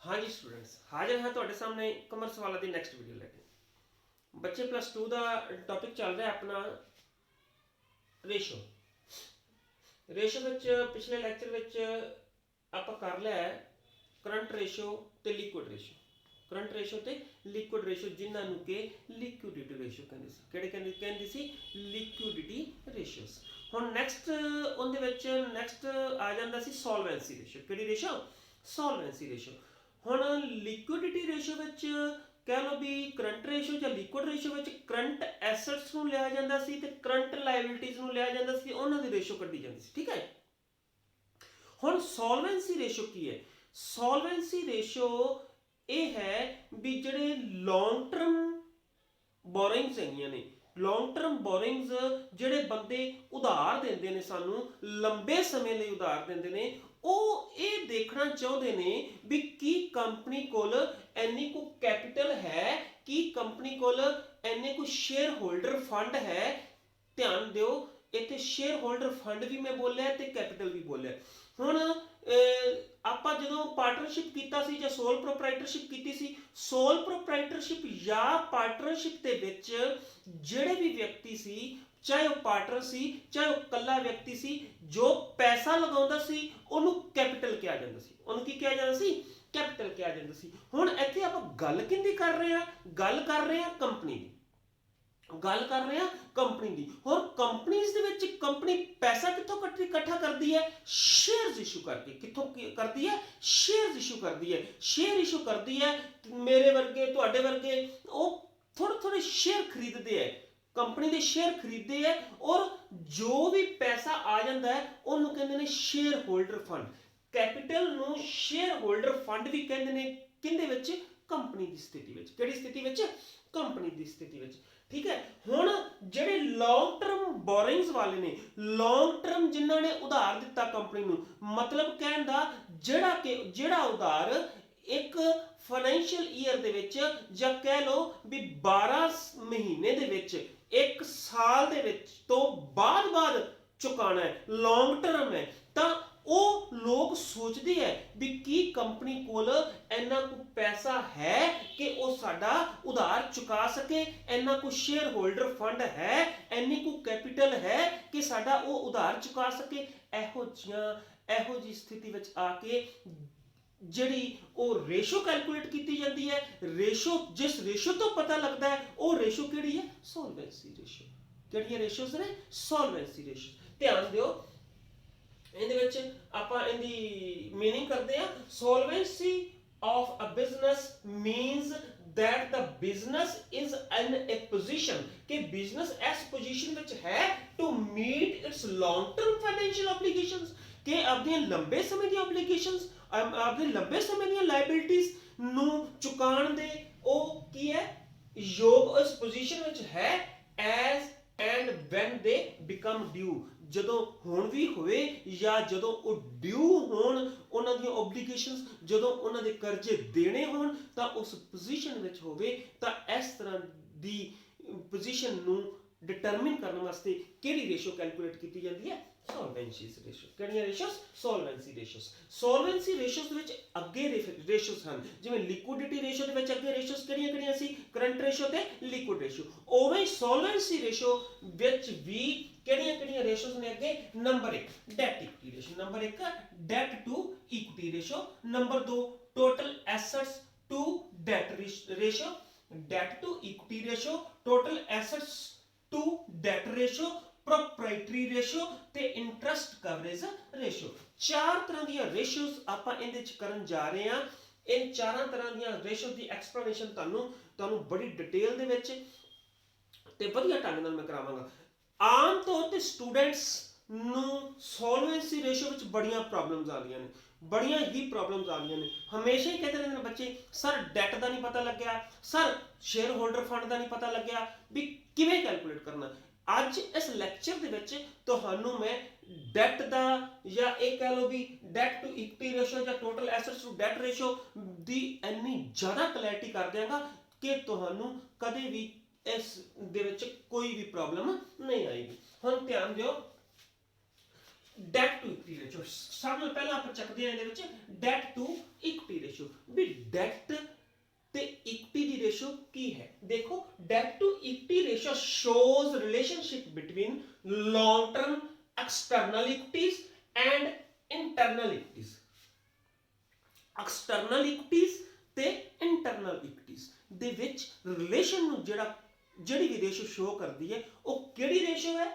हाँ जी स्टूडेंट्स, हाजिर हाँ तुहाडे सामने कॉमर्स वाला दी नैक्सट वीडियो लैके। बच्चे +2 का टॉपिक चल रहा है अपना रेशो। रेशो विच पिछले लैक्चर विच आपां कर लिया है करंट रेशो ते लिक्विड रेशो। करंट रेशो ते लिक्विड रेशो जिन्होंने कि लिक्विडिटी रेशो कहते सी। किहड़े कहते सी? Liquidity ratios. हुण नैक्सट उहदे विच नैक्सट आ जांदा सी सॉल्वेंसी रेशो। किहड़ी रेशो? Solvency ratio. हुण लिक्विडिटी रेशो विच कह लो भी करंट रेशो या लिक्विड रेशो विच करंट एसैट्स नूं लिया जांदा सी ते करंट लायबिलिटीज़ नूं लिया जांदा सी, उहनां दी रेशो कड्ढी जांदी सी। ठीक है। हुण सॉल्वेंसी रेशो की है? सॉल्वेंसी रेशो ये है भी जिहड़े लॉन्ग टर्म बोरिंग्स हैगियां ने, लॉन्ग टर्म बोरिंग्स जिहड़े बंदे उधार देंदे ने सानू लंबे समय लई उधार देंदे ने, ਉਹ ਇਹ ਦੇਖਣਾ ਚਾਹੁੰਦੇ ਨੇ ਵੀ ਕੀ ਕੰਪਨੀ ਕੋਲ ਇੰਨੀ ਕੁ ਕੈਪੀਟਲ ਹੈ, ਕੀ ਕੰਪਨੀ ਕੋਲ ਇੰਨੇ ਕੁ ਸ਼ੇਅਰ ਹੋਲਡਰ ਫੰਡ ਹੈ। ਧਿਆਨ ਦਿਓ ਇੱਥੇ ਸ਼ੇਅਰ ਹੋਲਡਰ ਫੰਡ ਵੀ ਮੈਂ ਬੋਲਿਆ ਤੇ ਕੈਪੀਟਲ ਵੀ ਬੋਲਿਆ। ਹੁਣ ਆਪਾਂ ਜਦੋਂ ਪਾਰਟਨਰਸ਼ਿਪ ਕੀਤਾ ਸੀ ਜਾਂ ਸੋਲ ਪ੍ਰੋਪਰਾਈਟਰਸ਼ਿਪ ਕੀਤੀ ਸੀ, ਸੋਲ ਪ੍ਰੋਪਰਾਈਟਰਸ਼ਿਪ ਜਾਂ ਪਾਰਟਨਰਸ਼ਿਪ ਦੇ ਵਿੱਚ ਜਿਹੜੇ ਵੀ ਵਿਅਕਤੀ ਸੀ, ਚਾਹੇ ਉਹ ਪਾਰਟਨਰ ਸੀ ਚਾਹੇ ਉਹ ਕੱਲਾ ਵਿਅਕਤੀ ਸੀ, ਜੋ ਪੈਸਾ ਲਗਾਉਂਦਾ ਸੀ ਉਹਨੂੰ ਕੈਪੀਟਲ ਕਿਹਾ ਜਾਂਦਾ ਸੀ। ਉਹਨੂੰ ਕੀ ਕਿਹਾ ਜਾਂਦਾ ਸੀ? ਕੈਪੀਟਲ ਕਿਹਾ ਜਾਂਦਾ ਸੀ। ਹੁਣ ਇੱਥੇ ਆਪਾਂ ਗੱਲ ਕਿਹਦੀ ਕਰ ਰਹੇ ਹਾਂ? ਗੱਲ ਕਰ ਰਹੇ ਹਾਂ ਕੰਪਨੀ ਦੀ। ਗੱਲ ਕਰ ਰਹੇ ਹਾਂ ਕੰਪਨੀ ਦੀ। ਹੋਰ ਕੰਪਨੀਜ਼ ਦੇ ਵਿੱਚ ਕੰਪਨੀ ਪੈਸਾ ਕਿੱਥੋਂ ਇਕੱਠਾ ਕਰਦੀ ਹੈ? ਸ਼ੇਅਰਸ ਇਸ਼ੂ ਕਰਕੇ। ਕਿੱਥੋਂ ਕਰਦੀ ਹੈ? ਸ਼ੇਅਰਸ ਇਸ਼ੂ ਕਰਦੀ ਹੈ। ਸ਼ੇਅਰ ਇਸ਼ੂ ਕਰਦੀ ਹੈ। ਮੇਰੇ ਵਰਗੇ ਤੁਹਾਡੇ ਵਰਗੇ ਉਹ ਥੋੜੇ ਥੋੜੇ ਸ਼ੇਅਰ ਖਰੀਦਦੇ ਹੈ, ਕੰਪਨੀ ਦੇ ਸ਼ੇਅਰ ਖਰੀਦਦੇ ਹੈ, ਔਰ ਜੋ ਵੀ ਪੈਸਾ ਆ ਜਾਂਦਾ ਹੈ ਉਹਨੂੰ ਕਹਿੰਦੇ ਨੇ ਸ਼ੇਅਰ ਹੋਲਡਰ ਫੰਡ। ਕੈਪੀਟਲ ਨੂੰ ਸ਼ੇਅਰ ਹੋਲਡਰ ਫੰਡ ਵੀ ਕਹਿੰਦੇ ਨੇ। ਕਿਹਦੇ ਵਿੱਚ? ਕੰਪਨੀ ਦੀ ਸਥਿਤੀ ਵਿੱਚ। ਕਿਹੜੀ ਸਥਿਤੀ ਵਿੱਚ? ਕੰਪਨੀ ਦੀ ਸਥਿਤੀ ਵਿੱਚ। ਠੀਕ ਹੈ। ਹੁਣ ਜਿਹੜੇ ਲੌਂਗ ਟਰਮ ਬੋਰਿੰਗਸ ਵਾਲੇ ਨੇ, ਲੌਂਗ ਟਰਮ ਜਿਨ੍ਹਾਂ ਨੇ ਉਧਾਰ ਦਿੱਤਾ ਕੰਪਨੀ ਨੂੰ, ਮਤਲਬ ਕਹਿਣ ਦਾ ਜਿਹੜਾ ਉਧਾਰ ਇੱਕ ਫਾਈਨੈਂਸ਼ੀਅਲ ਈਅਰ ਦੇ ਵਿੱਚ ਜਾਂ ਕਹਿ ਲਓ ਵੀ 12 ਮਹੀਨੇ ਦੇ ਵਿੱਚ, ਇੱਕ ਸਾਲ ਦੇ ਵਿੱਚ ਤੋਂ ਬਾਅਦ ਚੁਕਾਉਣਾ ਹੈ, ਲੌਂਗ ਟਰਮ ਹੈ, ਤਾਂ ਉਹ ਲੋਕ ਸੋਚਦੇ ਹੈ ਵੀ ਕੀ ਕੰਪਨੀ ਕੋਲ ਇੰਨਾ ਕੁ ਪੈਸਾ ਹੈ ਕਿ ਉਹ ਸਾਡਾ ਉਧਾਰ ਚੁਕਾ ਸਕੇ, ਇੰਨਾ ਕੁ ਸ਼ੇਅਰ ਹੋਲਡਰ ਫੰਡ ਹੈ, ਇੰਨੀ ਕੁ ਕੈਪੀਟਲ ਹੈ ਕਿ ਸਾਡਾ ਉਹ ਉਧਾਰ ਚੁਕਾ ਸਕੇ। ਇਹੋ ਜਿਹੀ ਸਥਿਤੀ ਵਿੱਚ ਆ ਕੇ ਜਿਹੜੀ ਉਹ ਰੇਸ਼ੋ ਕੈਲਕੂਲੇਟ ਕੀਤੀ ਜਾਂਦੀ ਹੈ। ਰੇਸ਼ੋ, ਜਿਸ ਰੇਸ਼ੋ ਤੋਂ ਪਤਾ ਲੱਗਦਾ ਹੈ ਉਹ ਰੇਸ਼ੋ ਕਿਹੜੀ ਹੈ? ਸੋਲਵੈਂਸੀ ਰੇਸ਼ੋ। ਕਿਹੜੀਆਂ ਰੇਸ਼ੋਸ ਨੇ? ਸੋਲਵੈਂਸੀ ਰੇਸ਼ੋ। ਧਿਆਨ ਦਿਓ ਇਹਦੇ ਵਿੱਚ ਆਪਾਂ ਇਹਦੀ ਮੀਨਿੰਗ ਕਰਦੇ ਹਾਂ। ਸੋਲਵੈਂਸੀ of a business means that the business is in a position कि business as position ਵਿੱਚ ਹੈ to meet its long term financial obligations, कि ਆਪਣੀਆਂ ਲੰਬੇ ਸਮੇਂ ਦੀਆਂ obligations, ਆਪਣੇ ਲੰਬੇ ਸਮੇਂ ਦੀਆਂ liabilities ਨੂੰ ਚੁਕਾਉਣ ਦੇ ਉਹ ਕੀ ਹੈ? ਯੋਗ ਉਸ ਪੋਜੀਸ਼ਨ ਵਿੱਚ ਹੈ as and when they become due, ਜਦੋਂ ਹੁਣ ਵੀ ਹੋਵੇ ਜਾਂ ਜਦੋਂ ਉਹ ਡਿਊ ਹੋਣ, ਉਹਨਾਂ ਦੀਆਂ ਓਬਲੀਗੇਸ਼ਨਸ, ਜਦੋਂ ਉਹਨਾਂ ਦੇ ਕਰਜ਼ੇ ਦੇਣੇ ਹੋਣ, ਤਾਂ ਉਸ ਪੋਜੀਸ਼ਨ ਵਿੱਚ ਹੋਵੇ। ਤਾਂ ਇਸ ਤਰ੍ਹਾਂ ਦੀ ਪੋਜੀਸ਼ਨ ਨੂੰ ਡਿਟਰਮਿਨ ਕਰਨ ਵਾਸਤੇ ਕਿਹੜੀ ਰੇਸ਼ੋ ਕੈਲਕੂਲੇਟ ਕੀਤੀ ਜਾਂਦੀ ਹੈ? ਸੋਲਵੈਂਸੀ ਰੇਸ਼ੋ। ਕਿਹੜੀਆਂ ਰੇਸ਼ੋਸ? ਸੋਲਵੈਂਸੀ ਰੇਸ਼ੋਸ। ਸੋਲਵੈਂਸੀ ਰੇਸ਼ੋਸ ਦੇ ਵਿੱਚ ਅੱਗੇ ਰੇਸ਼ੋਸ ਹਨ, ਜਿਵੇਂ ਲਿਕੁਇਡਿਟੀ ਰੇਸ਼ੋ ਦੇ ਵਿੱਚ ਅੱਗੇ ਰੇਸ਼ੋਸ ਕਿਹੜੀਆਂ ਸੀ? ਕਰੰਟ ਰੇਸ਼ੋ ਤੇ ਲਿਕੁਇਡ ਰੇਸ਼ੋ। ਉਵੇਂ ਸੋਲਵੈਂਸੀ ਰੇਸ਼ੋ ਵਿੱਚ ਵੀ ਕਿਹੜੀਆਂ ਰੇਸ਼ੋਸ ਨੇ ਅੱਗੇ? Number 1 debt equity ratio. Number 1 debt to equity ratio. Number 2 total assets to debt ratio. Debt to equity ratio, total assets to debt ratio, proprietary ratio ते interest coverage ratio. चार तरह दी ratios आपां इहदे विच करन जा रहे हां। इन चारां तरह दी रेशो दी एक्सप्लेनेशन तुहानूं बड़ी डिटेल दे विच ते वधिया ढंग नाल मैं करावांगा। आम तौर ते स्टूडेंट्स ਨੂੰ ਸੋਲਵੈਂਸੀ ਰੇਸ਼ੋ ਵਿੱਚ ਬੜੀਆਂ ਪ੍ਰੋਬਲਮਸ ਆਉਂਦੀਆਂ ਨੇ, ਬੜੀਆਂ ਹੀ ਪ੍ਰੋਬਲਮਸ ਆਉਂਦੀਆਂ ਨੇ। ਹਮੇਸ਼ਾ ਹੀ ਕਹਿੰਦੇ ਰਹਿੰਦੇ ਨੇ ਬੱਚੇ, ਸਰ ਡੈਟ ਦਾ ਨਹੀਂ ਪਤਾ ਲੱਗਿਆ, ਸਰ ਸ਼ੇਅਰ ਹੋਲਡਰ ਫੰਡ ਦਾ ਨਹੀਂ ਪਤਾ ਲੱਗਿਆ ਵੀ ਕਿਵੇਂ ਕੈਲਕੂਲੇਟ ਕਰਨਾ। ਅੱਜ ਇਸ ਲੈਕਚਰ ਦੇ ਵਿੱਚ ਤੁਹਾਨੂੰ ਮੈਂ ਡੈਟ ਦਾ ਜਾਂ ਇਹ ਕਹਿ ਲਓ ਵੀ ਡੈਟ ਟੂ ਇਕੁਇਟੀ ਰੇਸ਼ੋ ਜਾਂ total assets to debt ratio ਦੀ ਇੰਨੀ ਜ਼ਿਆਦਾ ਕਲੈਰਿਟੀ ਕਰ ਦਿਆਂਗਾ ਕਿ ਤੁਹਾਨੂੰ ਕਦੇ ਵੀ ਇਸ ਦੇ ਵਿੱਚ ਕੋਈ ਵੀ ਪ੍ਰੋਬਲਮ ਨਹੀਂ ਆਏਗੀ। ਹੁਣ ਧਿਆਨ ਦਿਓ, ਡੈਟ ਟੂ ਇਕੁਇਟੀ ਰੇਸ਼ੋ। ਸਭ ਤੋਂ ਪਹਿਲਾਂ ਆਪਾਂ ਚੱਕਦੇ ਹਾਂ ਇਹਦੇ ਵਿੱਚ ਡੈਟ ਟੂ ਇਕੁਇਟੀ ਰੇਸ਼ੋ। ਵੀ ਡੈਟ ਤੇ ਇਕੁਇਟੀ ਦੀ ਰੇਸ਼ੋ ਕੀ ਹੈ? ਦੇਖੋ debt to equity ratio shows relationship between long term external equities and internal equities. External equities ਤੇ ਇੰਟਰਨਲ ਇਕੁਇਟੀਜ਼ ਦੇ ਵਿੱਚ ਰਿਲੇਸ਼ਨ ਨੂੰ ਜਿਹੜੀ ਵੀ ਰੇਸ਼ੋ ਸ਼ੋ ਕਰਦੀ ਹੈ ਉਹ ਕਿਹੜੀ ਰੇਸ਼ੋ ਹੈ?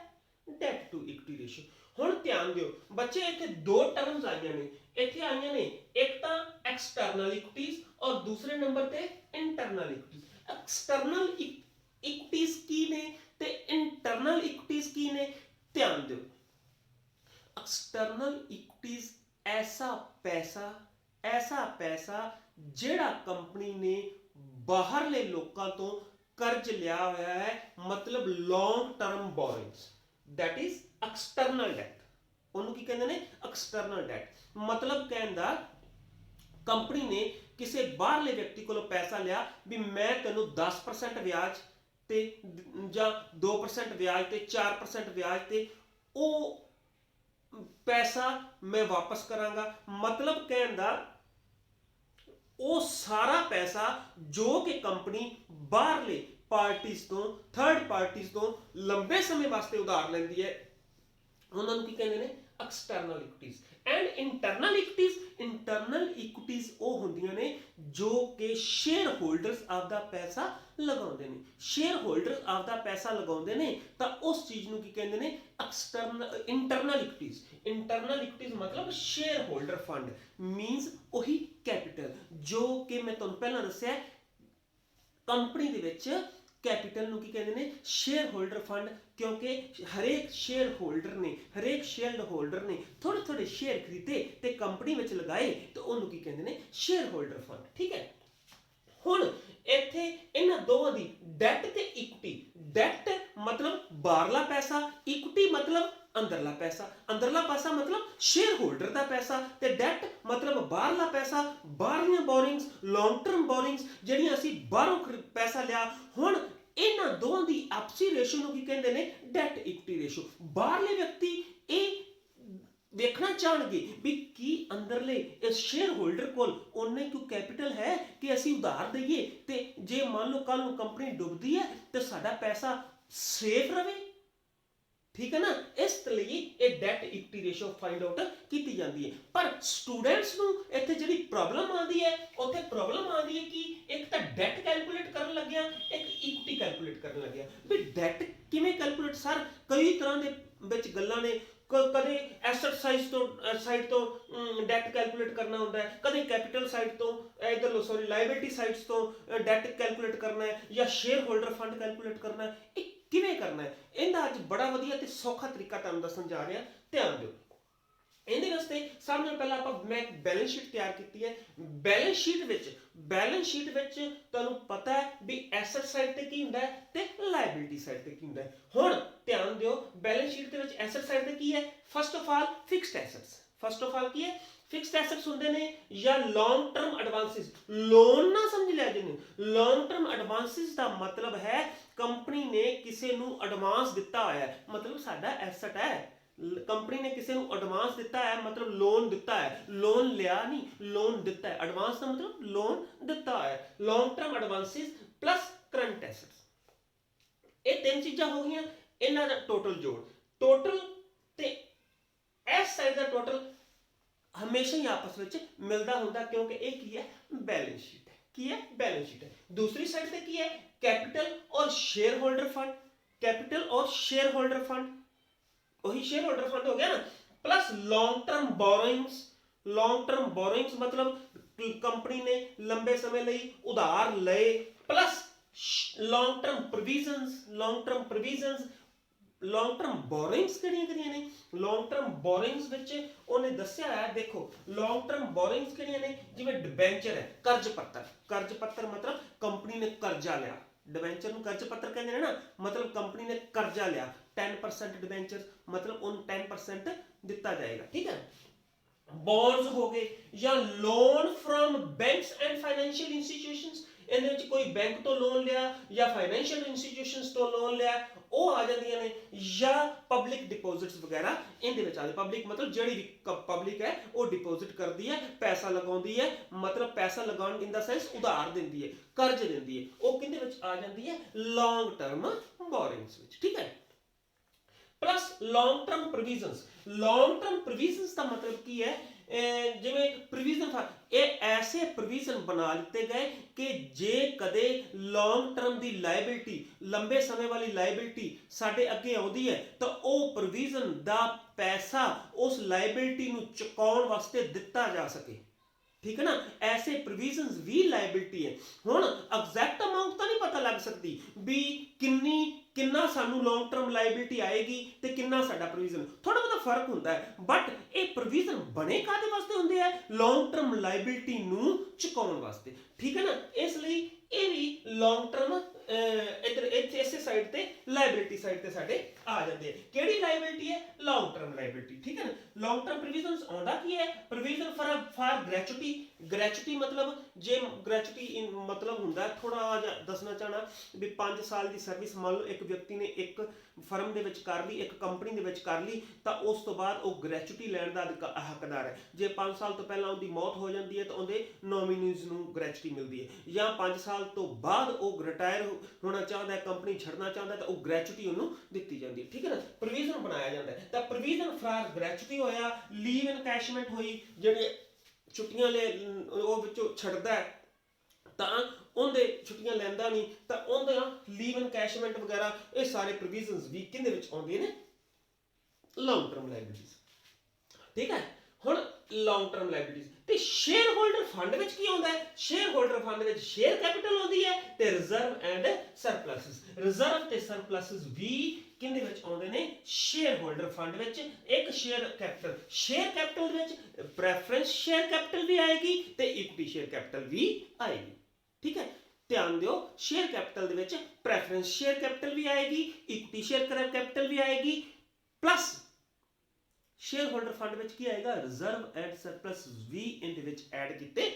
Debt to equity ratio. ਹੁਣ ਧਿਆਨ ਦਿਓ ਬੱਚੇ, ਇੱਥੇ ਦੋ ਟਰਮਸ ਆਈਆਂ ਨੇ, ਇੱਥੇ ਆਈਆਂ ਨੇ ਇੱਕ ਤਾਂ ਐਕਸਟਰਨਲ ਇਕੁਇਟੀਜ਼ ਔਰ ਦੂਸਰੇ ਨੰਬਰ ਤੇ ਇੰਟਰਨਲ ਇਕੁਇਟੀਜ਼। ਐਕਸਟਰਨਲ ਇਕੁਇਟੀਜ਼ ਕੀ ਨੇ ਤੇ ਇੰਟਰਨਲ ਇਕੁਇਟੀਜ਼ ਕੀ ਨੇ? ਧਿਆਨ ਦਿਓ, ਐਕਸਟਰਨਲ ਇਕੁਇਟੀਜ਼ ਐਸਾ ਪੈਸਾ ਜਿਹੜਾ ਕੰਪਨੀ ਨੇ ਬਾਹਰਲੇ ਲੋਕਾਂ ਤੋਂ ਕਰਜ਼ ਲਿਆ ਹੋਇਆ ਹੈ, ਮਤਲਬ long term borrowings, that is external debt। ਉਹਨੂੰ ਕੀ ਕਹਿੰਦੇ ਨੇ? External debt. ਮਤਲਬ ਕਹਿਣ ਦਾ ਕੰਪਨੀ ਨੇ ਕਿਸੇ ਬਾਹਰਲੇ ਵਿਅਕਤੀ ਕੋਲੋਂ ਪੈਸਾ ਲਿਆ ਵੀ ਮੈਂ ਤੈਨੂੰ 10% ਵਿਆਜ ਤੇ ਜਾਂ 2% ਵਿਆਜ ਤੇ 4% ਵਿਆਜ ਤੇ ਉਹ ਪੈਸਾ ਮੈਂ ਵਾਪਸ ਕਰਾਂਗਾ। ਮਤਲਬ ਕਹਿਣ ਦਾ ਉਹ ਸਾਰਾ ਪੈਸਾ ਜੋ ਕਿ ਕੰਪਨੀ ਬਾਹਰਲੇ ਪਾਰਟੀਜ਼ ਤੋਂ, ਥਰਡ ਪਾਰਟੀਜ਼ ਤੋਂ ਲੰਬੇ ਸਮੇਂ ਵਾਸਤੇ ਉਧਾਰ ਲੈਂਦੀ ਹੈ, ਉਹਨਾਂ ਨੂੰ ਕੀ ਕਹਿੰਦੇ ਨੇ? External equities. ਐਂਡ ਇੰਟਰਨਲ ਇਕੁਇਟੀਜ਼ ਉਹ ਹੁੰਦੀਆਂ ਨੇ ਜੋ ਕਿ ਸ਼ੇਅਰ ਹੋਲਡਰਸ ਆਪਦਾ ਪੈਸਾ ਲਗਾਉਂਦੇ ਨੇ। ਸ਼ੇਅਰ ਹੋਲਡਰਸ ਆਪਦਾ ਪੈਸਾ ਲਗਾਉਂਦੇ ਨੇ ਤਾਂ ਉਸ ਚੀਜ਼ ਨੂੰ ਕੀ ਕਹਿੰਦੇ ਨੇ? ਇੰਟਰਨਲ ਇਕੁਇਟੀਜ਼। ਇੰਟਰਨਲ ਇਕੁਇਟੀਜ਼ ਮਤਲਬ ਸ਼ੇਅਰ ਹੋਲਡਰ ਫੰਡ ਮੀਨਸ ਉਹੀ ਕੈਪੀਟਲ ਜੋ ਕਿ ਮੈਂ ਤੁਹਾਨੂੰ ਪਹਿਲਾਂ ਦੱਸਿਆ ਕੰਪਨੀ ਦੇ ਵਿੱਚ ਕੈਪੀਟਲ ਨੂੰ ਕੀ ਕਹਿੰਦੇ ਨੇ? Share holder fund. ਕਿਉਂਕਿ ਹਰੇਕ ਸ਼ੇਅਰ ਹੋਲਡਰ ਨੇ ਥੋੜੇ ਸ਼ੇਅਰ ਖਰੀਦੇ ਤੇ ਕੰਪਨੀ ਵਿੱਚ ਲਗਾਏ ਤੇ ਉਹਨੂੰ ਕੀ ਕਹਿੰਦੇ ਨੇ? Share holder fund. ਠੀਕ ਹੈ। ਹੁਣ ਇੱਥੇ ਇਹਨਾਂ ਦੋਵਾਂ ਦੀ ਡੈਟ ਤੇ ਇਕੁਇਟੀ, ਡੈਟ ਮਤਲਬ ਬਾਹਰਲਾ ਪੈਸਾ, ਇਕੁਇਟੀ ਮਤਲਬ ਅੰਦਰਲਾ ਪੈਸਾ। ਅੰਦਰਲਾ ਪੈਸਾ ਮਤਲਬ ਸ਼ੇਅਰ ਹੋਲਡਰ ਦਾ ਪੈਸਾ ਤੇ ਡੈਟ ਮਤਲਬ ਬਾਹਰਲਾ ਪੈਸਾ, ਬਾਹਰਲੀਆਂ ਬੋਰਿੰਗਸ, ਲੌਂਗ ਟਰਮ ਬੋਰਿੰਗਸ ਜਿਹੜੀਆਂ ਅਸੀਂ ਬਾਹਰੋਂ ਪੈਸਾ ਲਿਆ। ਹੁਣ ਇਹਨਾਂ ਦੋਵਾਂ ਦੀ ਆਪਸੀ ਰੇਸ਼ੋ ਨੂੰ ਕੀ ਕਹਿੰਦੇ ਨੇ? Debt equity ratio. ਬਾਹਰਲੇ ਵਿਅਕਤੀ ਇਹ ਵੇਖਣਾ ਚਾਹਣਗੇ ਵੀ ਕੀ ਅੰਦਰਲੇ ਇਸ ਸ਼ੇਅਰ ਹੋਲਡਰ ਕੋਲ ਉਹਨੇ ਕੋਈ ਕੈਪੀਟਲ ਹੈ ਕਿ ਅਸੀਂ ਉਧਾਰ ਦਈਏ ਤੇ ਜੇ ਮੰਨ ਲਓ ਕੱਲ ਨੂੰ ਕੰਪਨੀ ਡੁੱਬਦੀ ਹੈ ਤੇ ਸਾਡਾ ਪੈਸਾ ਸੇਫ ਰਵੇ। ਠੀਕ ਹੈ ਨਾ? ਇਸ ਲਈ ਇਹ debt equity ratio find out ਕੀਤੀ ਜਾਂਦੀ ਹੈ। ਪਰ ਸਟੂਡੈਂਟਸ ਨੂੰ ਇੱਥੇ ਜਿਹੜੀ ਪ੍ਰੋਬਲਮ ਆਉਂਦੀ ਹੈ, ਉੱਥੇ ਪ੍ਰੋਬਲਮ ਆਉਂਦੀ ਹੈ ਕਿ ਇੱਕ ਤਾਂ ਡੈਟ ਕੈਲਕੂਲੇਟ ਕਰਨ ਲੱਗਿਆ, ਇੱਕ ਇਕੁਇਟੀ ਕੈਲਕੂਲੇਟ ਕਰਨ ਲੱਗਿਆ। ਵੀ ਡੈਟ ਕਿਵੇਂ ਕੈਲਕੂਲੇਟ? ਸਰ ਕਈ ਤਰ੍ਹਾਂ ਦੇ ਵਿੱਚ ਗੱਲਾਂ ਨੇ। ਕਦੇ ਐਸਟ ਸਾਈਡ ਤੋਂ ਡੈਟ ਕੈਲਕੂਲੇਟ ਕਰਨਾ ਹੁੰਦਾ ਹੈ, ਕਦੇ ਕੈਪੀਟਲ ਸਾਈਡ ਤੋਂ ਲਾਇਬਿਲਿਟੀ ਸਾਈਡਸ ਤੋਂ ਡੈਟ ਕੈਲਕੂਲੇਟ ਕਰਨਾ ਹੈ, ਜਾਂ ਸ਼ੇਅਰ ਹੋਲਡਰ ਫੰਡ ਕੈਲਕੂਲੇਟ ਕਰਨਾ ਹੈ। ਇਹ ਕਿਵੇਂ ਕਰਨਾ ਹੈ? ਇਹਦਾ ਅੱਜ ਬੜਾ ਵਧੀਆ ਤੇ ਸੌਖਾ ਤਰੀਕਾ ਤੁਹਾਨੂੰ ਦੱਸਣ ਜਾ ਰਿਹਾ। ਧਿਆਨ ਦਿਓ। ਇਹਦੇ ਵਾਸਤੇ ਸਭ ਤੋਂ ਪਹਿਲਾਂ ਮੈਂ ਇੱਕ ਬੈਲੈਂਸ ਸ਼ੀਟ ਤਿਆਰ ਕੀਤੀ ਹੈ। ਬੈਲੈਂਸ ਸ਼ੀਟ ਵਿੱਚ ਤੁਹਾਨੂੰ ਪਤਾ ਹੈ ਵੀ ਐਸਟ ਸਾਈਡ ਤੇ ਕੀ ਹੁੰਦਾ ਹੈ ਤੇ ਲਾਇਬਿਲਿਟੀ ਸਾਈਡ ਤੇ ਕੀ ਹੁੰਦਾ ਹੈ। ਹੁਣ ਧਿਆਨ ਦਿਓ, ਬੈਲੈਂਸ ਸ਼ੀਟ ਦੇ ਵਿੱਚ ਐਸਟ ਸਾਈਡ ਤੇ ਕੀ ਹੈ? First of all fixed assets. ਕੀ ਹੈ? ਫਿਕਸਡ ਐਸੈਟਸ ਹੁੰਦੇ ਨੇ ਜਾਂ ਲੌਂਗ ਟਰਮ ਐਡਵਾਂਸਿਸ। ਲੋਨ ਨਾ ਸਮਝ ਲਿਆ ਜਿਹਨੇ। ਲੌਂਗ ਟਰਮ ਐਡਵਾਂਸਿਸ ਦਾ ਮਤਲਬ ਹੈ ਕੰਪਨੀ ਨੇ ਕਿਸੇ ਨੂੰ ਐਡਵਾਂਸ ਦਿੱਤਾ ਹੋਇਆ ਹੈ, ਮਤਲਬ ਸਾਡਾ ਐਸੈਟ ਹੈ। ਕੰਪਨੀ ਨੇ ਕਿਸੇ ਨੂੰ ਐਡਵਾਂਸ ਦਿੱਤਾ ਹੈ ਮਤਲਬ ਲੋਨ ਦਿੱਤਾ ਹੈ। ਲੋਨ ਲਿਆ ਨਹੀਂ, ਲੋਨ ਦਿੱਤਾ ਹੈ। ਐਡਵਾਂਸ ਦਾ ਮਤਲਬ ਲੋਨ ਦਿੱਤਾ ਹੈ। Long term advances plus current assets, ਇਹ ਤਿੰਨ ਚੀਜ਼ਾਂ ਹੋ ਗਈਆਂ। ਇਹਨਾਂ ਦਾ ਟੋਟਲ ਤੇ ਇਸ ਸਾਈਡ ਦਾ ਟੋਟਲ ਹਮੇਸ਼ਾ ਹੀ ਆਪਸ ਵਿੱਚ ਮਿਲਦਾ ਹੁੰਦਾ, ਕਿਉਂਕਿ ਇਹ ਕੀ ਹੈ? ਬੈਲੈਂਸ ਸ਼ੀਟ ਹੈ। ਕੀ ਹੈ? ਬੈਲੈਂਸ ਸ਼ੀਟ ਹੈ। ਦੂਸਰੀ ਸਾਈਡ ਤੇ ਕੀ ਹੈ? ਕੈਪੀਟਲ ਔਰ ਸ਼ੇਅਰ ਹੋਲਡਰ ਫੰਡ। ਉਹੀ ਸ਼ੇਅਰ ਹੋਲਡਰ ਫੰਡ ਹੋ ਗਿਆ ਨਾ, ਪਲੱਸ ਲੌਂਗ ਟਰਮ ਬੋਰਿੰਗਸ ਮਤਲਬ ਕੰਪਨੀ ਨੇ ਲੰਬੇ ਸਮੇਂ ਲਈ ਉਧਾਰ ਲਏ, ਪਲੱਸ ਲੌਂਗ ਟਰਮ ਬੋਰਿੰਗਸ ਕਿਹੜੀਆਂ ਨੇ? ਲੌਂਗ ਟਰਮ ਬੋਰਿੰਗਸ ਵਿੱਚ ਉਹਨੇ ਦੱਸਿਆ ਹੈ, ਦੇਖੋ ਲੌਂਗ ਟਰਮ ਬੋਰਿੰਗਸ ਕਿਹੜੀਆਂ ਨੇ? ਜਿਵੇਂ ਡਿਬੈਂਚਰ ਹੈ, ਕਰਜ਼ ਪੱਤਰ ਮਤਲਬ ਕੰਪਨੀ ਨੇ ਕਰਜ਼ਾ ਲਿਆ। ਡਿਬੈਂਚਰ ਨੂੰ ਕਰਜ਼ ਪੱਤਰ ਕਹਿੰਦੇ ਨੇ ਨਾ, ਮਤਲਬ ਕੰਪਨੀ ਨੇ ਕਰਜ਼ਾ ਲਿਆ। 10% ਡਿਬੈਂਚਰ ਮਤਲਬ ਉਹਨੂੰ 10% ਦਿੱਤਾ ਜਾਏਗਾ। ਠੀਕ ਹੈ। ਬੌਂਡਸ ਹੋ ਗਏ ਜਾਂ loan from banks and financial institutions. ਇਹਦੇ ਵਿੱਚ ਕੋਈ ਬੈਂਕ ਤੋਂ ਲੋਨ ਲਿਆ ਜਾਂ ਫਾਈਨੈਂਸ਼ੀਅਲ ਇੰਸਟੀਟਿਊਸ਼ਨਸ ਤੋਂ ਲੋਨ ਲਿਆ, ਉਹ ਆ ਜਾਂਦੀਆਂ ਨੇ, ਜਾਂ ਪਬਲਿਕ ਡਿਪੋਜ਼ਿਟਸ ਵਗੈਰਾ ਇਹਦੇ ਵਿੱਚ ਆਉਂਦੇ। ਪਬਲਿਕ ਮਤਲਬ ਜਿਹੜੀ ਵੀ ਪਬਲਿਕ ਹੈ ਉਹ ਡਿਪੋਜ਼ਿਟ ਕਰਦੀ ਹੈ, ਪੈਸਾ ਲਗਾਉਂਦੀ ਹੈ, ਮਤਲਬ ਪੈਸਾ ਲਗਾਉਣ ਇਨ ਦਾ ਸੈਂਸ ਉਧਾਰ ਦਿੰਦੀ ਹੈ, ਕਰਜ਼ ਦਿੰਦੀ ਹੈ, ਉਹ ਕਿਹਦੇ ਵਿੱਚ ਆ ਜਾਂਦੀ ਹੈ, ਲੌਂਗ ਟਰਮ ਬੋਰਿੰਗਸ ਵਿੱਚ। ਠੀਕ ਹੈ। Plus long term provisions. Long term provisions का मतलब की है, जिवें प्रोविजन था, ये ऐसे प्रोविजन बना दिते गए कि जे कदे लॉन्ग टर्म की लाइबिलिटी, लंबे समय वाली लाइबिलिटी साडे अगे आउंदी है, तो वो प्रोविजन दा पैसा उस लाइबिलिटी नूं चुकाउण वास्ते दिता जा सके। ठीक है ना, ऐसे प्रोविजनस भी लाइबिलिटी है। हुण एग्जैक्ट अमाउंट तो नहीं पता लग सकती भी किन्ना सानू लॉन्ग टर्म लाइबिलिटी आएगी ते किन्ना साडा प्रोविजन, थोड़ा बहुत फर्क होता है, बट ये प्रोविजन बने कादे वास्ते होंदे है, लॉन्ग टर्म लाइबिलिटी नू चुकाउण वास्ते। ठीक है ना, इसलिए ये भी लॉन्ग टर्म इधर इस साइड ते लाइबिलिटी साइड ते साडे आ जाते हैं। केड़ी लाइबिलिटी है, लॉन्ग टर्म लाइबिलिटी। ठीक है ना, लॉन्ग टर्म प्रोविजनस आउंदा की है, प्रोविजन फॉर ग्रेचुटी। ग्रेचुटी मतलब जे ग्रेचुटी मतलब हुंदा थोड़ा जिहा दसना चाहना भी 5 साल की सर्विस मान लो एक व्यक्ति ने एक फर्म दे विच कर ली, एक कंपनी दे विच कर ली, तो उस तो बाद वो ग्रेचुटी लैण दा हकदार है। जे 5 साल तो पहला उनकी मौत हो जाती है तो उनके नॉमिनीज नूं ग्रेचुटी मिलती है, या 5 साल तो बाद वो रिटायर होना चाहता है, कंपनी छड़ना चाहता है, तो वो ग्रेचुटी उन्होंने दी जाती है। ठीक है ना, प्रोविजन बनाया जाता है। तो प्रोविजन फॉर ग्रेचुटी होया, लीव इनकैशमेंट हुई, जिहड़े छुट्टियां ले वो विचों छड्डदा है ਤਾਂ ਉਹਦੇ ਛੁੱਟੀਆਂ ਲੈਂਦਾ ਨਹੀਂ, ਤਾਂ ਉਹਦੇ ਲੀਵ ਇਨਕੈਸ਼ਮੈਂਟ ਵਗੈਰਾ, ਇਹ ਸਾਰੇ ਪ੍ਰੋਵੀਜ਼ਨਸ ਵੀ ਕਿਹਦੇ ਵਿੱਚ ਆਉਂਦੇ ਨੇ, ਲੌਂਗ ਟਰਮ ਲਾਇਬਿਲਿਟੀਜ਼। ਠੀਕ ਹੈ। ਹੁਣ ਲੌਂਗ ਟਰਮ ਲਾਇਬਿਲਿਟੀਜ਼ ਤੇ ਸ਼ੇਅਰ ਹੋਲਡਰ ਫੰਡ ਵਿੱਚ ਕੀ ਆਉਂਦਾ ਹੈ, ਸ਼ੇਅਰ ਹੋਲਡਰ ਫੰਡ ਵਿੱਚ ਸ਼ੇਅਰ ਕੈਪੀਟਲ ਆਉਂਦੀ ਹੈ ਤੇ ਰਿਜ਼ਰਵ ਐਂਡ ਸਰਪਲਸਿਸ। ਰਿਜ਼ਰਵ ਤੇ ਸਰਪਲਸਿਸ ਵੀ ਕਿਹਦੇ ਵਿੱਚ ਆਉਂਦੇ ਨੇ, ਸ਼ੇਅਰ ਹੋਲਡਰ ਫੰਡ ਵਿੱਚ। ਇੱਕ ਸ਼ੇਅਰ ਕੈਪੀਟਲ ਵਿੱਚ ਪ੍ਰੈਫਰੈਂਸ ਸ਼ੇਅਰ ਕੈਪੀਟਲ ਵੀ ਆਏਗੀ ਤੇ ਇਕੁਇਟੀ ਸ਼ੇਅਰ ਕੈਪੀਟਲ ਵੀ ਆਏਗੀ। ठीक है, ध्यान दो, शेयर कैपिटल दे विच प्रेफरेंस शेयर कैपिटल भी आएगी, इक्विटी शेयर कैपिटल भी आएगी, प्लस शेयर होल्डर फंड विच की आएगा, रिजर्व एंड सरप्लस भी इहदे विच ऐड कीते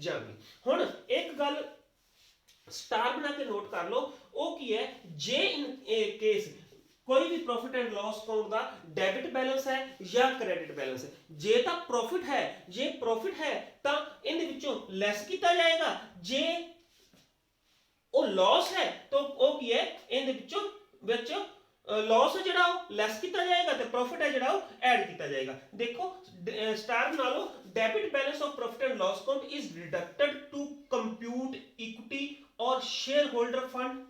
जाणगे। हुण एक गल स्टार बना के नोट कर लो, वो की है, जे इन केस कोई भी प्रॉफिट एंड लॉस अकाउंट का डेबिट बैलेंस है या क्रेडिट बैलेंस है, जे तां प्रॉफिट है, जे प्रॉफिट है तां इहदे विचों लैस कीता जाएगा, जे ਉਹ लॉस है तो वो की है, इहदे विचों लॉस है जिहड़ा वो लैस कीता जाएगा ते प्रॉफिट है जिहड़ा वो ऐड कीता जाएगा। देखो स्टार बना लो, debit balance of profit and loss account is deducted to compute equity और share holder fund.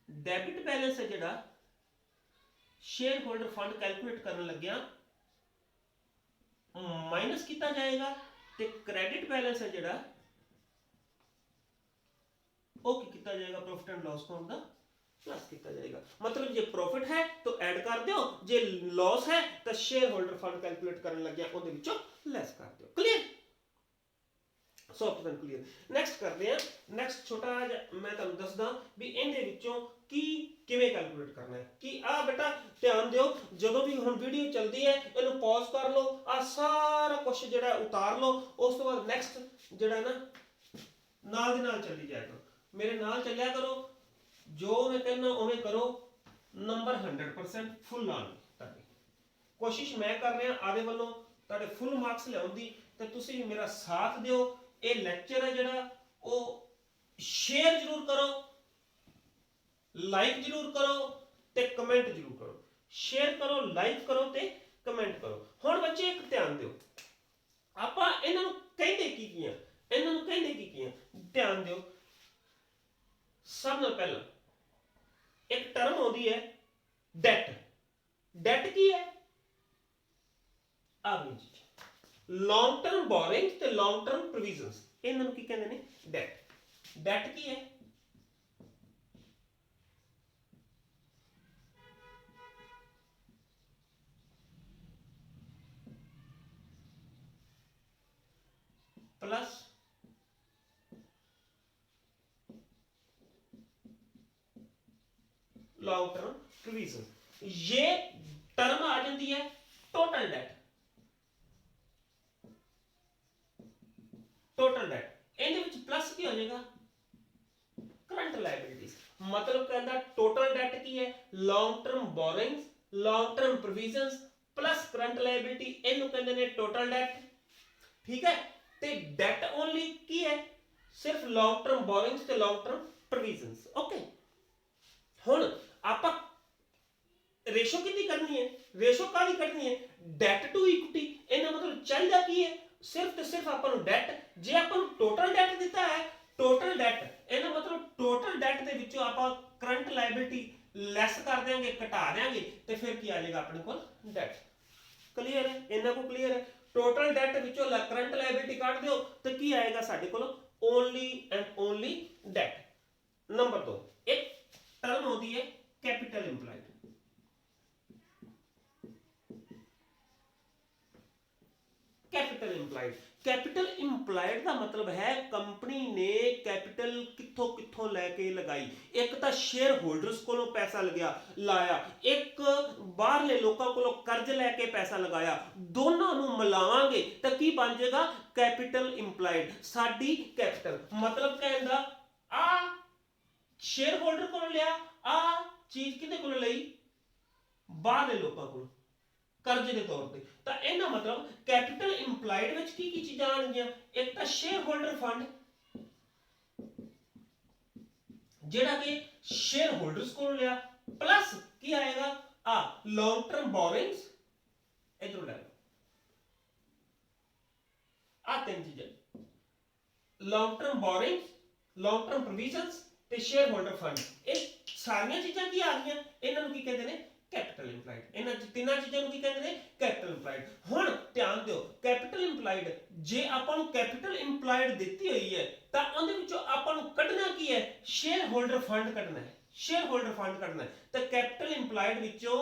Debit balance है जिहड़ा शेयर होल्डर फंड कैलकुलेट करने लग्या माइनस किया जाएगा, ते क्रेडिट बैलेंस है जिहड़ा वो की किया जाएगा, प्रॉफिट एंड लॉस अकाउंट दा प्लस किया जाएगा। मतलब जे प्रॉफिट है तो ऐड कर दो, जे लॉस है तो शेयर होल्डर फंड कैलकुलेट करने लग्या उहदे विचों लैस कर दो। Clear, 100% clear. नेक्स्ट करते हैं, नेक्स्ट छोटा मैं तुहानूं दसदा भी इहदे विचों की किवें कैलकुलेट करना है। कि आ बेटा ध्यान दिओ, जदों भी हुण वीडियो चलदी है इहनूं पॉज कर लो, आ सारा कुछ जिहड़ा उतार लो, उस तो बाद नेक्स्ट जिहड़ा ना नाल दी नाल चली जाए करो, मेरे नाल चलिया करो, जो मैं कहना उवें करो, नंबर 100% फुल आन ताकि कोशिश मैं कर रहा आदे वालों तुहाडे फुल मार्क्स लिआउण दी, ते तुसीं मेरा साथ दिओ। ये लैक्चर है जिहड़ा वो शेयर जरूर करो, लाइक जरूर करो ते कमेंट जरूर करो, शेयर करो, लाइक करो ते कमेंट करो। हुण बच्चे एक ध्यान दिओ, आपां इन्हां नूं कहंदे की कीआं, इन्हां नूं कहंदे की कीआं, ध्यान दिओ। सब नाल पहला एक टर्म आउंदी है डेट। डेट की है, आ गई जी, लॉन्ग टर्म बोरिंग ते लॉन्ग टर्म प्रोविजनस, इन्हां नूं की कहंदे ने, डेट। डेट की है, प्लस लॉन्ग टर्म प्रोविजन। ये टर्म आ जाती है टोटल डेट। टोटल डेट ਇਹਦੇ ਵਿੱਚ प्लस की हो जाएगा करंट लाइबिलिटीज मतलब कहता टोटल डेट की है long term borrowings long term provisions plus current liability ਇਹਨੂੰ ਕਹਿੰਦੇ ਨੇ टोटल डेट ठीक है ਤੇ डेट ओनली की है सिर्फ लॉन्ग टर्म बोरिंग्स ਤੇ लॉन्ग टर्म प्रोविजंस ओके ਹੁਣ ਆਪਾਂ रेशो कितनी करनी है रेशो कादी करनी है डेट टू इक्विटी ਇਹਦਾ ਮਤਲਬ ਚਾਹੀਦਾ ਕੀ ਹੈ सिर्फ तो सिर्फ ਆਪਾਂ ਨੂੰ डेट ਜੇ ਆਪਾਂ ਨੂੰ टोटल डेट ਦਿੱਤਾ है टोटल डेट ਇਹਦਾ ਮਤਲਬ टोटल डेट ਦੇ ਵਿੱਚੋਂ ਆਪਾਂ करंट लायबिलिटी ਲੈਸ ਕਰ ਦੇਾਂਗੇ ਘਟਾ ਦੇਾਂਗੇ ਤੇ ਫਿਰ ਕੀ ਆ ਜਾਏਗਾ ਆਪਣੇ ਕੋਲ डेट क्लियर है ਇਹਨਾਂ को क्लियर है टोटल डेट ਵਿੱਚੋਂ करंट लायबिलिटी ਕੱਢ ਦਿਓ ਤੇ ਕੀ ਆਏਗਾ ਸਾਡੇ ਕੋਲ only and only debt number 2 एक टर्म होती है capital employed capital employed capital employed का मतलब है कंपनी ने कैपिटल कित्थों कित्थों लैके लगाई एक तो शेयर होल्डर्स को पैसा लग्या लाया एक बाहरले लोगों को कर्ज लैके पैसा लगाया दोनों नूं मिलावांगे तो की बन जाएगा कैपिटल एम्प्लॉयड साडी कैपिटल मतलब कहंदा आ शेयर होल्डर को लिया आ चीज किहदे कोल लई बाहरले लोगों को कर्ज के तौर पर तो इहदा मतलब कैपिटल इंप्लाइड विच की चीज़ां आउणगीआं एक तो शेयर होल्डर फंड जिहड़ा कि शेयर होल्डर्स को लिया प्लस की आएगा आ लॉन्ग टर्म बोरिंग्स इधरों लै लो आ तीन चीज़ां long term borrowings long term provisions ते शेयर होल्डर फंड ये सारियां चीज़ां की आ गईआं इन्हां नूं की कहंदे ने कैपिटल इंप्लाइड इन्हां तीनों चीज़ों को की कहते हैं कैपिटल इंप्लाइड हुण ध्यान दिओ कैपिटल इंप्लाइड जे आपां नूं कैपिटल इंप्लाइड दित्ती हुई है तां उहदे विचों आपां नूं कढना की है शेयर होल्डर फंड कढना है शेयर होल्डर फंड कढना है तो कैपिटल इंप्लाइड विचों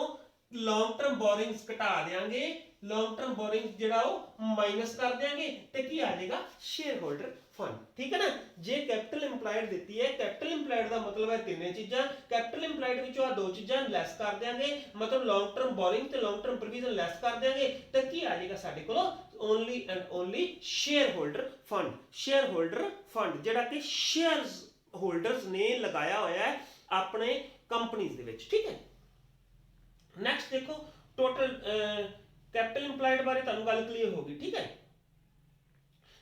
लॉन्ग टर्म बोरिंग्स घटा देंगे लॉन्ग टर्म बोरिंग्स जिहड़ा वो माइनस कर देंगे तो की आ जाएगा शेयर होल्डर फंड ठीक है ना जे कैपिटल इंप्लाइड दी है कैपिटल इंप्लाइड का मतलब है तीन चीज़ां कैपिटल इंप्लाइड विचों दो चीज़ां लैस कर देंगे मतलब लॉन्ग टर्म बोरिंग ते लॉन्ग टर्म प्रोविजन लैस कर देंगे तो की आ जाएगा साडे कोल only and only share holder fund जिहड़ा कि शेयर होल्डर्स ने लगाया होया है अपने कंपनीज दे विच ठीक है नैक्सट देखो टोटल कैपिटल इंप्लाइड बारे तुहानूं गल क्लीयर होगी ठीक है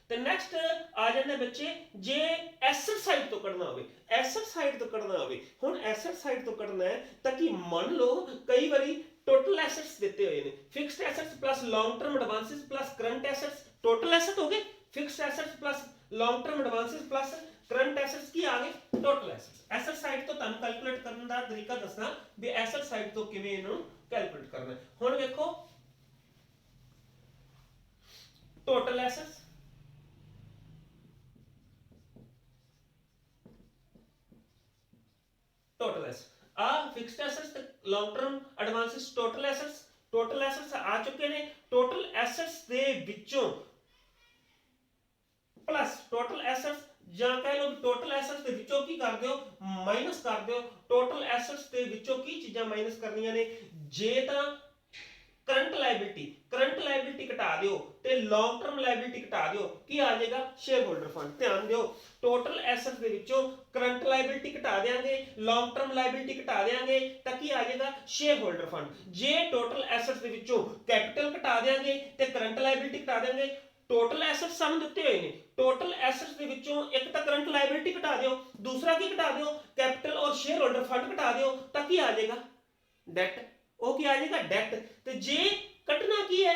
तो नैक्सट आ जाते बच्चे जे एसेट साइड तो कढ़ना हो एसेट साइड तो कढ़ना हो हुण एसेट साइड तो कढ़ना है ताकि मान लो कई बारी टोटल एसेट्स दिते हुए हैं fixed assets plus long term advances plus current assets total asset हो गए fixed assets plus long term advances plus current assets की आ गए टोटल एसेट्स एसेट साइड तो तुहानूं कैलकुलेट करने का तरीका दसना भी एसेट साइड तो किवें इहनूं कैलकुलेट करना हुण देखो टोटल एसेट्स टोटल एसेट्स आ fixed assets long term advances total assets आ चुके ने टोटल एसेट्स दे विचों प्लस टोटल एसेट्स ਜਾਂ कह लो टोटल एसेट्स दे विचों की कर दियो माइनस कर दियो टोटल एसेट्स दे विचों की चीज़ां माइनस करनियां ने जे तां करंट लायबिलिटी घटा दियो ते लॉन्ग टर्म लायबिलिटी घटा दियो की आ जाएगा शेयर होल्डर फंड ध्यान दियो टोटल एसेट्स दे विचों करंट लायबिलिटी घटा देंगे लॉन्ग टर्म लायबिलिटी घटा देंगे तो की आ जाएगा शेयर होल्डर फंड जे टोटल एसेट्स दे विचों कैपिटल घटा देंगे ते करंट लायबिलिटी घटा देंगे टोटल एसेट्स सानूं दित्ते हुए ने टोटल एसेट्स दे विचों एक तो करंट लायबिलिटी घटा दियो दूसरा की घटा दियो कैपिटल और शेयर होल्डर फंड घटा दियो तो की आ जाएगा डेट वो की आ जाएगा डेट तो जे कटना की है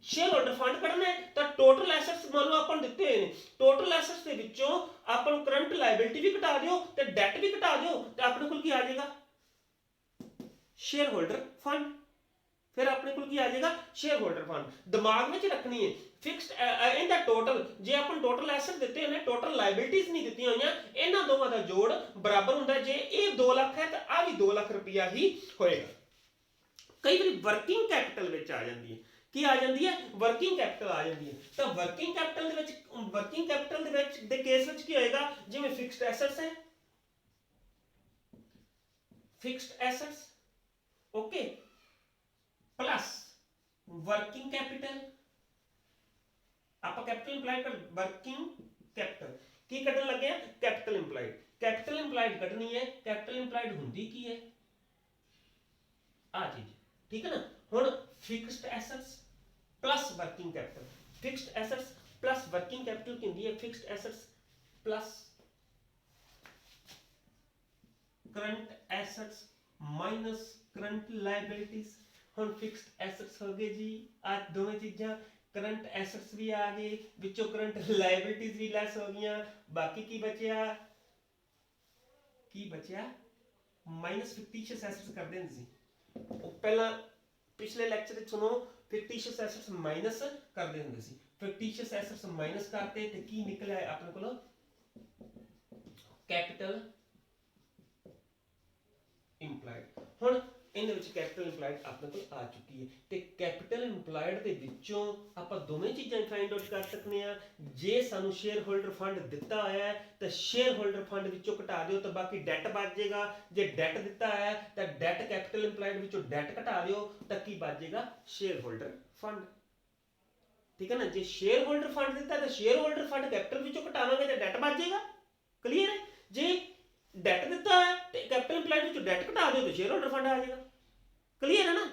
शेयर होल्डर फंड कटना है तो टोटल एसेट्स मान लो अपन दिते हुए हैं टोटल एसेट्स के विचों अपन करंट लायबिलिटी भी घटा दियो ते डेट भी घटा दियो तो अपने को की आ जाएगा शेयर होल्डर फंड फिर अपने को की आ जाएगा शेयर होल्डर फंड दिमाग में रखनी है फिक्स्ड इनका टोटल जे अपन टोटल एसेट दिते हैं टोटल लायबिलिटीज नहीं दी हुई इन्हां दोवां दा जोड़ बराबर हुंदा जे ये 2 लाख है तो आ भी 2 लाख रुपया ही होएगा कई बार वर्किंग कैपिटल विच आ जाती है की आ जाती है वर्किंग कैपिटल आ जाती है तो वर्किंग कैपिटल दे केस विच की होएगा जिवें फिक्स्ड एसेट्स है fixed assets okay plus working capital आप कैपिटल इंप्लाइड कर वर्किंग कैपिटल की कटन लगे कैपिटल इंप्लाइड। कैपिटल इंप्लाइड कटनी है। कैपिटल इंप्लाइड हुंदी की है आ चीज, ठीक है ना। हुण fixed assets plus working capital, fixed assets plus working capital की हुंदी है fixed assets plus current assets minus current liabilities. हुण फिक्स्ड एसेट्स हो गए जी आ दोवें चीज़ां, करंट एसेट्स भी आ गए, विचों करंट लाइबिलिटीज भी लैस हो गई, बाकी की बचिया माइनस फिक्टिशियस एसेट्स कर देंगे सी। पहला पिछले लेक्चर सुनो फिक्टिशियस एसेट्स माइनस कर देंगे सी, फिक्टिशियस एसेट्स माइनस करते ते की निकलिया अपने को कैपिटल इंप्लाइड। हुण इहदे विच कैपिटल इंप्लाइड अपने को आ चुकी है ते कैपिटल इंप्लाइड दे विचों आपां दोवें चीज़ां फाइंड आउट कर सकते हैं। जे सानू शेयर होल्डर फंड दिता है तो शेयर होल्डर फंड विचों घटा दिओ तो बाकी डेट बच जाएगा। जे डेट दिता है तो डेट कैपिटल इंप्लाइड विचों डेट घटा दिओ तो की बच जाएगा शेयर होल्डर फंड, ठीक है ना। जे शेयर होल्डर फंड दिता है तो शेयर होल्डर फंड कैपिटल विचों घटावांगे तो डेट बच जाएगा। क्लीयर है। जे डेट दिता है तो कैपिटल इंप्लाइड विचों डेट घटा दो तो शेयर होल्डर फंड आ जाएगा। क्लीयर है ना।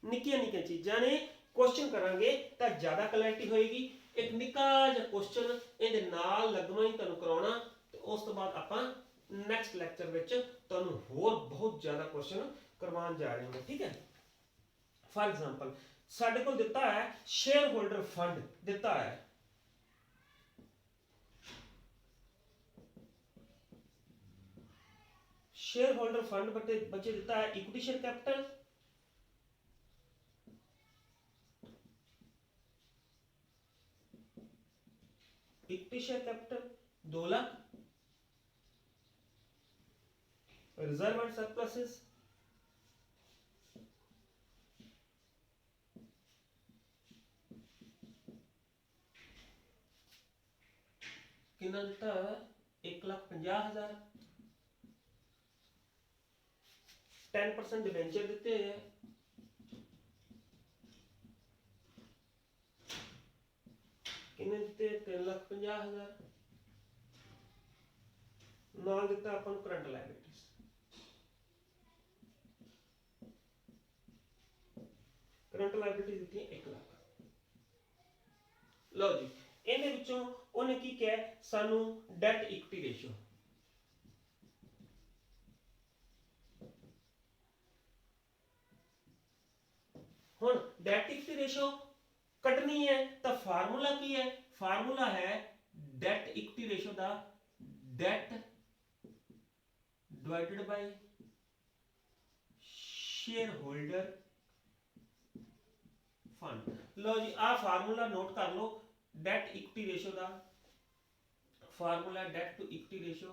निक्कियां निक्कियां चीज़ां ने, क्वेश्चन करांगे तो ज़्यादा क्लैरिटी होएगी। एक निक्का जिहा क्वेश्चन इहदे नाल लगमा ही तुहानूं कराउणा ते उस तो बाद आपां नैक्सट लैक्चर विच तुहानूं होर बहुत ज़्यादा क्वेश्चन करवाउण जा रहे हैं, ठीक है। फॉर एग्जांपल साडे कोल दिता है शेयर होल्डर फंड दिता है, शेयर होल्डर फंड बचे दिता है equity share capital, equity share capital 2 lakh, reserve and surpluses कितना दिता है 1,50,000, 10% डिबेंचर दिते हैं, कितने दिते 3,50,000, नाल दिता अपन करंट लायबिलिटीज, करंट लायबिलिटीज दित्ती 1 लाख। लो जी इहदे विचों उहने की कहा सानू डेट इक्विटी रेशियो, हुण डेट इक्विटी रेशियो कटनी है तो फार्मूला की है, फार्मूला है डेट इक्विटी रेशियो का debt divided by share holder fund. लो जी आ फार्मूला नोट कर लो, डेट इक्विटी रेशियो का formula debt to equity ratio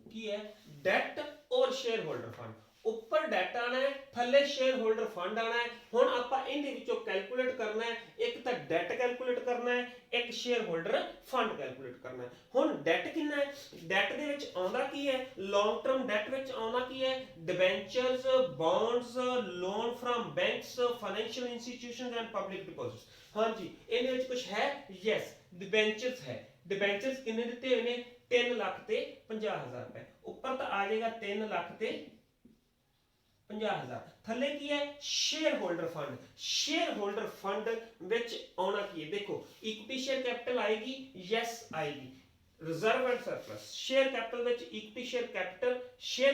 की है debt over share holder fund, ऊपर डेट आना है थले शेयर होल्डर फंड आना है। हुण आपां इहदे विचों कैलकुलेट करना है, एक तो डेट कैलकुलेट करना है, एक शेयर होल्डर फंड कैलकुलेट करना है। हुण डेट कितना है, डेट दे विच आउंदा की है लॉन्ग टर्म डेट विच आउंदा की है debentures, bonds, loan from banks, financial institutions and public deposits. हां जी इहदे विच कुछ है, यस डिबेंचर्स है। डिबेंचर्स कितने दिते हुए ने 3 लाख ते 50,000 रुपए, ऊपर तो आ जाएगा 3 लाख ते 50,000, थले की है share holder fund, share holder fund विच आना की है देखो इक्विटी शेयर कैपिटल आएगी, यस आएगी, reserve and surplus share capital विच equity share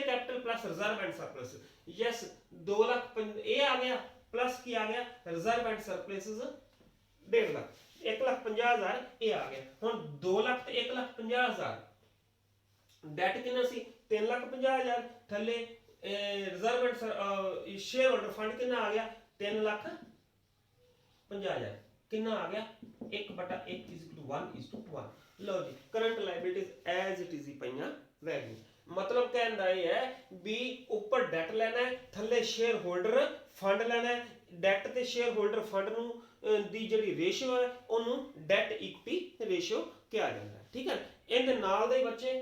capital plus reserve and surplus, yes 2 lakh ए आ गया प्लस की आ गया रिजर्व एंड सरप्लस 1.5 लाख, 1,50,000 ए आ गया। हुण 2 लाख ते 1,50,000 डेट कितना सी 3,50,000, थले reserve and share holder fund कितना आ गया 3,50,000, कितना आ गया 1/1 = 1:1। लो जी current liabilities as it is ही पईयां वैल्यू, मतलब कहना ये है भी ऊपर डेट लेना है थले शेयर होल्डर फंड लेना है, डेट ते शेयर होल्डर फंड नू दी जिहड़ी रेशियो है ओनू डेट इक्विटी रेशियो कहा जाता है, ठीक है। इहदे नाल दे बच्चे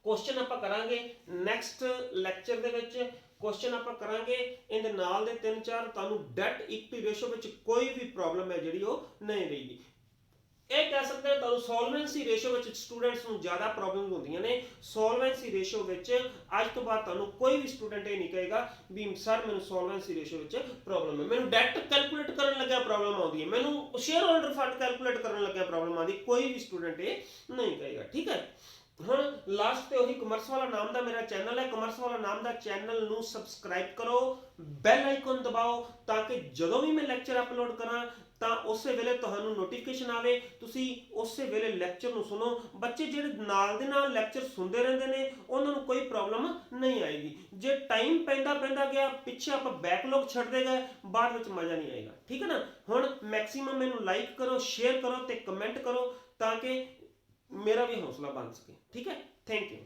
क्वेश्चन आप करांगे नैक्सट लैक्चर दे विच, क्वेश्चन आप करांगे इहदे नाल दे 3-4 तुहानूं डेट इक्विटी रेशो विच कोई भी प्रॉब्लम है जिहड़ी वो नहीं रहेगी। ਇਹ ਕਹਿ ਸਕਦੇ ਹਾਂ ਤੁਹਾਨੂੰ ਸੋਲਵੈਂਸੀ ਰੇਸ਼ੋ ਵਿੱਚ ਸਟੂਡੈਂਟਸ ਨੂੰ ਜ਼ਿਆਦਾ ਪ੍ਰੋਬਲਮ ਹੁੰਦੀਆਂ ਨੇ। ਸੋਲਵੈਂਸੀ ਰੇਸ਼ੋ ਵਿੱਚ ਅੱਜ ਤੋਂ ਬਾਅਦ ਤੁਹਾਨੂੰ ਕੋਈ ਵੀ ਸਟੂਡੈਂਟ ਇਹ ਨਹੀਂ ਕਹੇਗਾ ਵੀ ਸਰ ਮੈਨੂੰ ਸੋਲਵੈਂਸੀ ਰੇਸ਼ੋ ਵਿੱਚ ਪ੍ਰੋਬਲਮ ਹੈ, ਮੈਨੂੰ ਡੈਟ ਕੈਲਕੂਲੇਟ ਕਰਨ ਲੱਗਿਆ ਪ੍ਰੋਬਲਮ ਆਉਂਦੀ ਹੈ, ਮੈਨੂੰ ਸ਼ੇਅਰ ਹੋਲਡਰ ਫੰਡ ਕੈਲਕੂਲੇਟ ਕਰਨ ਲੱਗਿਆ ਪ੍ਰੋਬਲਮ ਆਉਂਦੀ, ਕੋਈ ਵੀ ਸਟੂਡੈਂਟ ਇਹ ਨਹੀਂ ਕਹੇਗਾ। ਠੀਕ ਹੈ। ਹੁਣ ਲਾਸਟ ਤੇ ਉਹੀ ਕਮਰਸ ਵਾਲਾ ਨਾਮ ਦਾ ਮੇਰਾ ਚੈਨਲ ਹੈ, ਕਮਰਸ ਵਾਲਾ ਨਾਮ ਦਾ ਚੈਨਲ ਨੂੰ ਸਬਸਕ੍ਰਾਈਬ ਕਰੋ, ਬੈਲ ਆਈਕਨ ਦਬਾਓ ਤਾਂ ਕਿ ਜਦੋਂ ਵੀ ਮੈਂ ਲੈਕਚਰ ਅਪਲੋਡ ਕਰਾਂ ਤਾਂ ਉਸੇ ਵੇਲੇ ਤੁਹਾਨੂੰ ਨੋਟੀਫਿਕੇਸ਼ਨ ਆਵੇ, ਤੁਸੀਂ ਉਸੇ ਵੇਲੇ ਲੈਕਚਰ ਨੂੰ ਸੁਣੋ। ਬੱਚੇ ਜਿਹੜੇ ਨਾਲ ਦੇ ਨਾਲ ਲੈਕਚਰ ਸੁਣਦੇ ਰਹਿੰਦੇ ਨੇ ਉਹਨਾਂ ਨੂੰ ਕੋਈ ਪ੍ਰੋਬਲਮ ਨਹੀਂ ਆਏਗੀ। ਜੇ ਟਾਈਮ ਪੈਂਦਾ ਗਿਆ ਪਿੱਛੇ ਆਪਾਂ ਬੈਕਲੌਗ ਛੱਡਦੇ ਗਏ ਬਾਅਦ ਵਿੱਚ ਮਜ਼ਾ ਨਹੀਂ ਆਏਗਾ। ਠੀਕ ਹੈ ਨਾ। ਹੁਣ ਮੈਕਸਿਮਮ ਮੈਨੂੰ ਲਾਈਕ ਕਰੋ, ਸ਼ੇਅਰ ਕਰੋ ਤੇ ਕਮੈਂਟ ਕਰੋ ਤਾਂ ਕਿ ਮੇਰਾ ਵੀ ਹੌਸਲਾ ਬਣ ਸਕੇ। ਠੀਕ ਹੈ। Thank you.